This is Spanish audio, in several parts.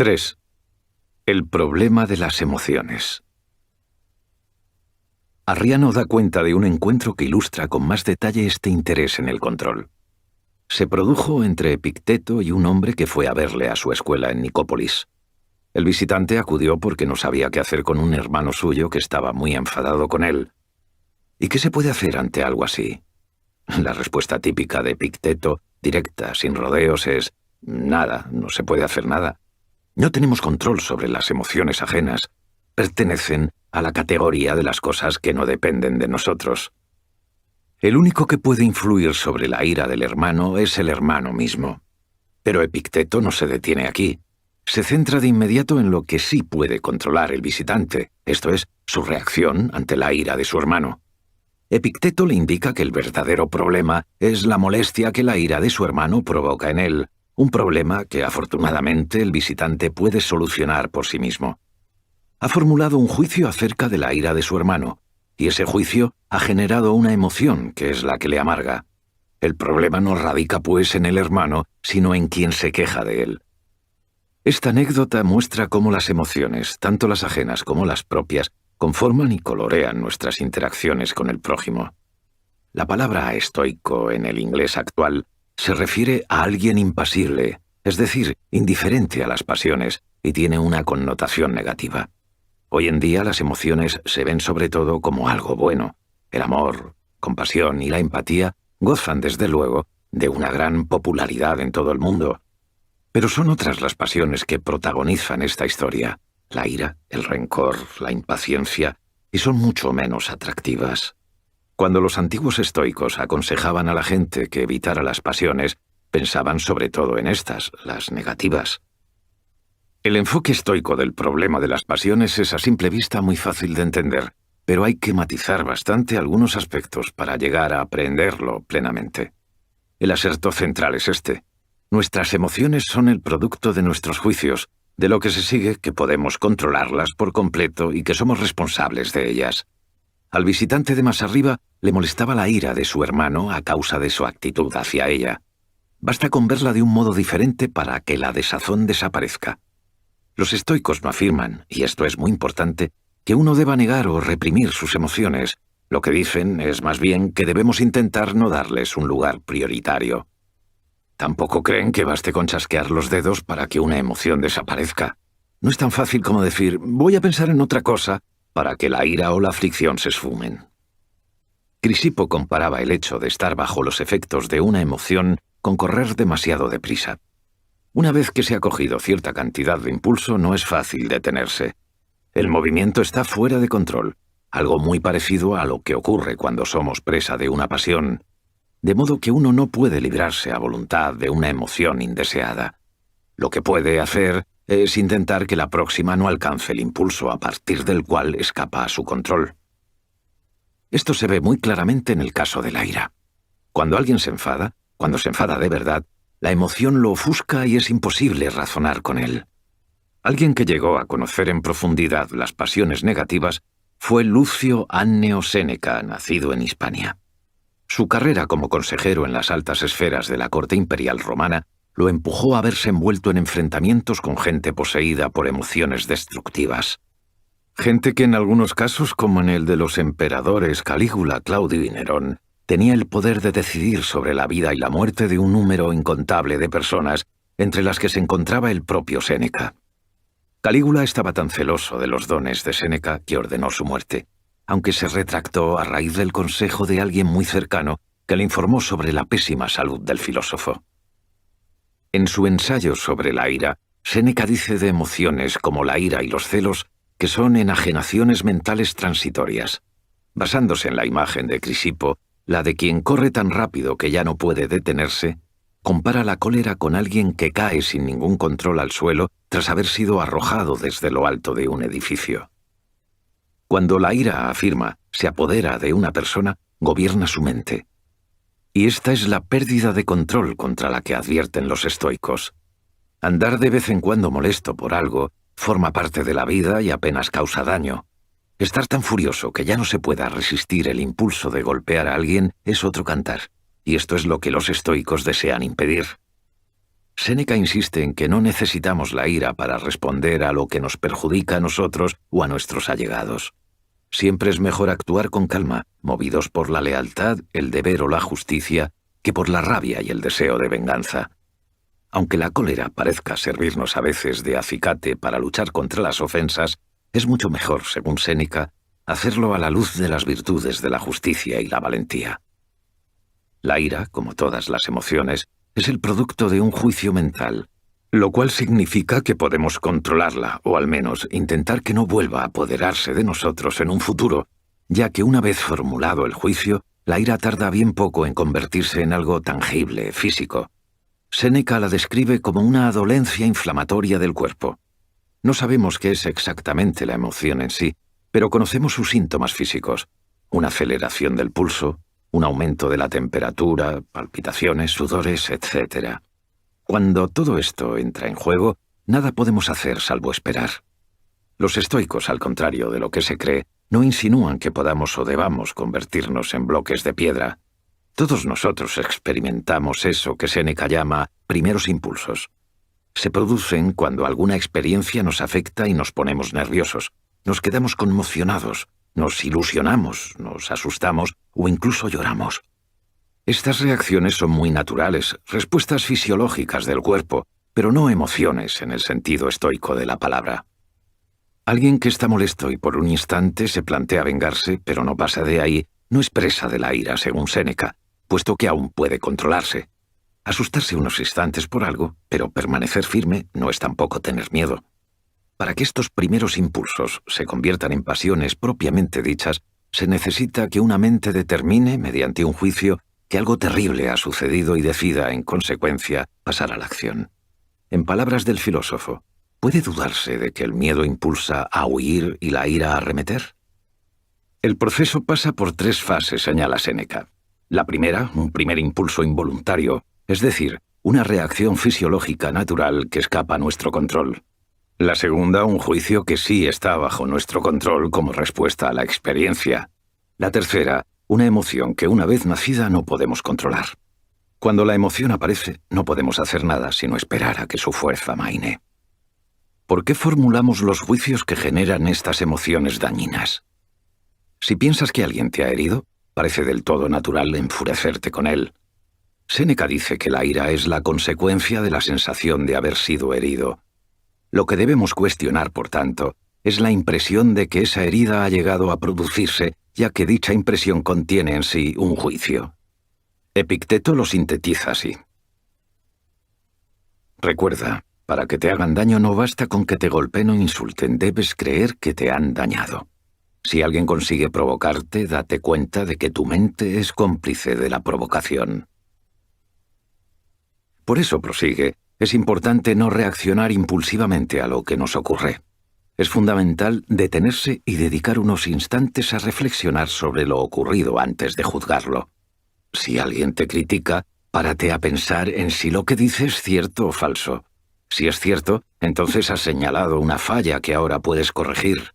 3. El problema de las emociones. Arriano da cuenta de un encuentro que ilustra con más detalle este interés en el control. Se produjo entre Epicteto y un hombre que fue a verle a su escuela en Nicópolis. El visitante acudió porque no sabía qué hacer con un hermano suyo que estaba muy enfadado con él. ¿Y qué se puede hacer ante algo así? La respuesta típica de Epicteto, directa, sin rodeos, es: nada, no se puede hacer nada. No tenemos control sobre las emociones ajenas. Pertenecen a la categoría de las cosas que no dependen de nosotros. El único que puede influir sobre la ira del hermano es el hermano mismo. Pero Epicteto no se detiene aquí. Se centra de inmediato en lo que sí puede controlar el visitante, esto es, su reacción ante la ira de su hermano. Epicteto le indica que el verdadero problema es la molestia que la ira de su hermano provoca en él, un problema que afortunadamente el visitante puede solucionar por sí mismo. Ha formulado un juicio acerca de la ira de su hermano, y ese juicio ha generado una emoción que es la que le amarga. El problema no radica pues en el hermano, sino en quien se queja de él. Esta anécdota muestra cómo las emociones, tanto las ajenas como las propias, conforman y colorean nuestras interacciones con el prójimo. La palabra estoico en el inglés actual se refiere a alguien impasible, es decir, indiferente a las pasiones, y tiene una connotación negativa. Hoy en día las emociones se ven sobre todo como algo bueno. El amor, compasión y la empatía gozan desde luego de una gran popularidad en todo el mundo. Pero son otras las pasiones que protagonizan esta historia: la ira, el rencor, la impaciencia, y son mucho menos atractivas. Cuando los antiguos estoicos aconsejaban a la gente que evitara las pasiones, pensaban sobre todo en estas, las negativas. El enfoque estoico del problema de las pasiones es a simple vista muy fácil de entender, pero hay que matizar bastante algunos aspectos para llegar a aprenderlo plenamente. El aserto central es este: nuestras emociones son el producto de nuestros juicios, de lo que se sigue que podemos controlarlas por completo y que somos responsables de ellas. Al visitante de más arriba le molestaba la ira de su hermano a causa de su actitud hacia ella. Basta con verla de un modo diferente para que la desazón desaparezca. Los estoicos no afirman, y esto es muy importante, que uno deba negar o reprimir sus emociones. Lo que dicen es más bien que debemos intentar no darles un lugar prioritario. Tampoco creen que baste con chasquear los dedos para que una emoción desaparezca. No es tan fácil como decir: voy a pensar en otra cosa, para que la ira o la aflicción se esfumen. Crisipo comparaba el hecho de estar bajo los efectos de una emoción con correr demasiado deprisa. Una vez que se ha cogido cierta cantidad de impulso, no es fácil detenerse. El movimiento está fuera de control, algo muy parecido a lo que ocurre cuando somos presa de una pasión, de modo que uno no puede librarse a voluntad de una emoción indeseada. Lo que puede hacer es intentar que la próxima no alcance el impulso a partir del cual escapa a su control. Esto se ve muy claramente en el caso de la ira. Cuando alguien se enfada, cuando se enfada de verdad, la emoción lo ofusca y es imposible razonar con él. Alguien que llegó a conocer en profundidad las pasiones negativas fue Lucio Anneo Séneca, nacido en Hispania. Su carrera como consejero en las altas esferas de la corte imperial romana lo empujó a verse envuelto en enfrentamientos con gente poseída por emociones destructivas. Gente que en algunos casos, como en el de los emperadores Calígula, Claudio y Nerón, tenía el poder de decidir sobre la vida y la muerte de un número incontable de personas, entre las que se encontraba el propio Séneca. Calígula estaba tan celoso de los dones de Séneca que ordenó su muerte, aunque se retractó a raíz del consejo de alguien muy cercano que le informó sobre la pésima salud del filósofo. En su ensayo sobre la ira, Séneca dice de emociones como la ira y los celos que son enajenaciones mentales transitorias. Basándose en la imagen de Crisipo, la de quien corre tan rápido que ya no puede detenerse, compara la cólera con alguien que cae sin ningún control al suelo tras haber sido arrojado desde lo alto de un edificio. Cuando la ira, afirma, se apodera de una persona, gobierna su mente. Y esta es la pérdida de control contra la que advierten los estoicos. Andar de vez en cuando molesto por algo forma parte de la vida y apenas causa daño. Estar tan furioso que ya no se pueda resistir el impulso de golpear a alguien es otro cantar, y esto es lo que los estoicos desean impedir. Séneca insiste en que no necesitamos la ira para responder a lo que nos perjudica a nosotros o a nuestros allegados. Siempre es mejor actuar con calma, movidos por la lealtad, el deber o la justicia, que por la rabia y el deseo de venganza. Aunque la cólera parezca servirnos a veces de acicate para luchar contra las ofensas, es mucho mejor, según Séneca, hacerlo a la luz de las virtudes de la justicia y la valentía. La ira, como todas las emociones, es el producto de un juicio mental, lo cual significa que podemos controlarla, o al menos intentar que no vuelva a apoderarse de nosotros en un futuro, ya que una vez formulado el juicio, la ira tarda bien poco en convertirse en algo tangible, físico. Séneca la describe como una dolencia inflamatoria del cuerpo. No sabemos qué es exactamente la emoción en sí, pero conocemos sus síntomas físicos: una aceleración del pulso, un aumento de la temperatura, palpitaciones, sudores, etc. Cuando todo esto entra en juego, nada podemos hacer salvo esperar. Los estoicos, al contrario de lo que se cree, no insinúan que podamos o debamos convertirnos en bloques de piedra. Todos nosotros experimentamos eso que Séneca llama primeros impulsos. Se producen cuando alguna experiencia nos afecta y nos ponemos nerviosos, nos quedamos conmocionados, nos ilusionamos, nos asustamos o incluso lloramos. Estas reacciones son muy naturales, respuestas fisiológicas del cuerpo, pero no emociones en el sentido estoico de la palabra. Alguien que está molesto y por un instante se plantea vengarse, pero no pasa de ahí, no es presa de la ira, según Séneca, puesto que aún puede controlarse. Asustarse unos instantes por algo, pero permanecer firme no es tampoco tener miedo. Para que estos primeros impulsos se conviertan en pasiones propiamente dichas, se necesita que una mente determine, mediante un juicio, que algo terrible ha sucedido y decida, en consecuencia, pasar a la acción. En palabras del filósofo, ¿puede dudarse de que el miedo impulsa a huir y la ira a arremeter? El proceso pasa por 3 fases, señala Séneca. La primera, un primer impulso involuntario, es decir, una reacción fisiológica natural que escapa a nuestro control. La segunda, un juicio que sí está bajo nuestro control como respuesta a la experiencia. La tercera, una emoción que una vez nacida no podemos controlar. Cuando la emoción aparece, no podemos hacer nada sino esperar a que su fuerza amaine. ¿Por qué formulamos los juicios que generan estas emociones dañinas? Si piensas que alguien te ha herido, parece del todo natural enfurecerte con él. Séneca dice que la ira es la consecuencia de la sensación de haber sido herido. Lo que debemos cuestionar, por tanto, es la impresión de que esa herida ha llegado a producirse, ya que dicha impresión contiene en sí un juicio. Epicteto lo sintetiza así. Recuerda, para que te hagan daño no basta con que te golpeen o insulten, debes creer que te han dañado. Si alguien consigue provocarte, date cuenta de que tu mente es cómplice de la provocación. Por eso, prosigue, es importante no reaccionar impulsivamente a lo que nos ocurre. Es fundamental detenerse y dedicar unos instantes a reflexionar sobre lo ocurrido antes de juzgarlo. Si alguien te critica, párate a pensar en si lo que dice es cierto o falso. Si es cierto, entonces has señalado una falla que ahora puedes corregir.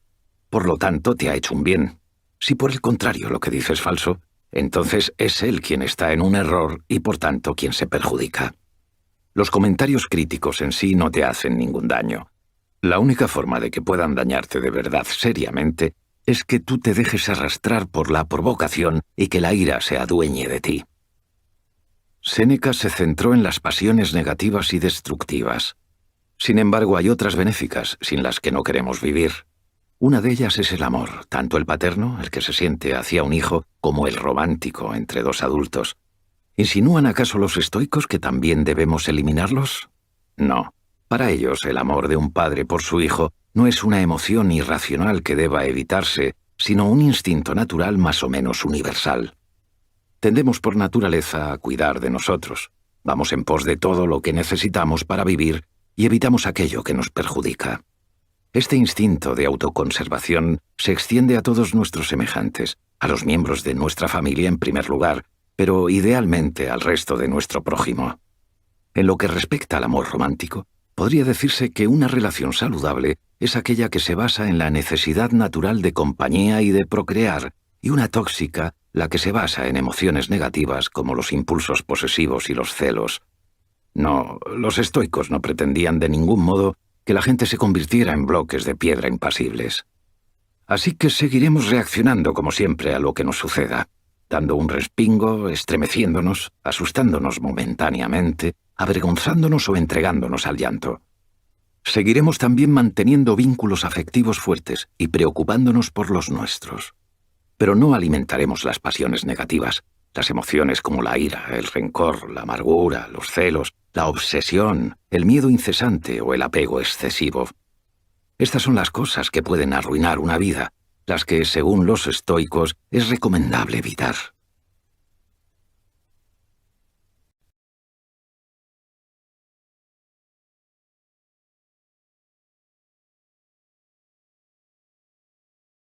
Por lo tanto, te ha hecho un bien. Si por el contrario lo que dice es falso, entonces es él quien está en un error y por tanto quien se perjudica. Los comentarios críticos en sí no te hacen ningún daño. La única forma de que puedan dañarte de verdad seriamente es que tú te dejes arrastrar por la provocación y que la ira se adueñe de ti. Séneca se centró en las pasiones negativas y destructivas. Sin embargo, hay otras benéficas sin las que no queremos vivir. Una de ellas es el amor, tanto el paterno, el que se siente hacia un hijo, como el romántico entre 2 adultos. ¿Insinúan acaso los estoicos que también debemos eliminarlos? No. Para ellos, el amor de un padre por su hijo no es una emoción irracional que deba evitarse, sino un instinto natural más o menos universal. Tendemos por naturaleza a cuidar de nosotros. Vamos en pos de todo lo que necesitamos para vivir y evitamos aquello que nos perjudica. Este instinto de autoconservación se extiende a todos nuestros semejantes, a los miembros de nuestra familia en primer lugar, pero idealmente al resto de nuestro prójimo. En lo que respecta al amor romántico, podría decirse que una relación saludable es aquella que se basa en la necesidad natural de compañía y de procrear, y una tóxica la que se basa en emociones negativas como los impulsos posesivos y los celos. No, los estoicos no pretendían de ningún modo que la gente se convirtiera en bloques de piedra impasibles. Así que seguiremos reaccionando como siempre a lo que nos suceda, dando un respingo, estremeciéndonos, asustándonos momentáneamente, avergonzándonos o entregándonos al llanto. Seguiremos también manteniendo vínculos afectivos fuertes y preocupándonos por los nuestros. Pero no alimentaremos las pasiones negativas, las emociones como la ira, el rencor, la amargura, los celos, la obsesión, el miedo incesante o el apego excesivo. Estas son las cosas que pueden arruinar una vida, las que, según los estoicos, es recomendable evitar.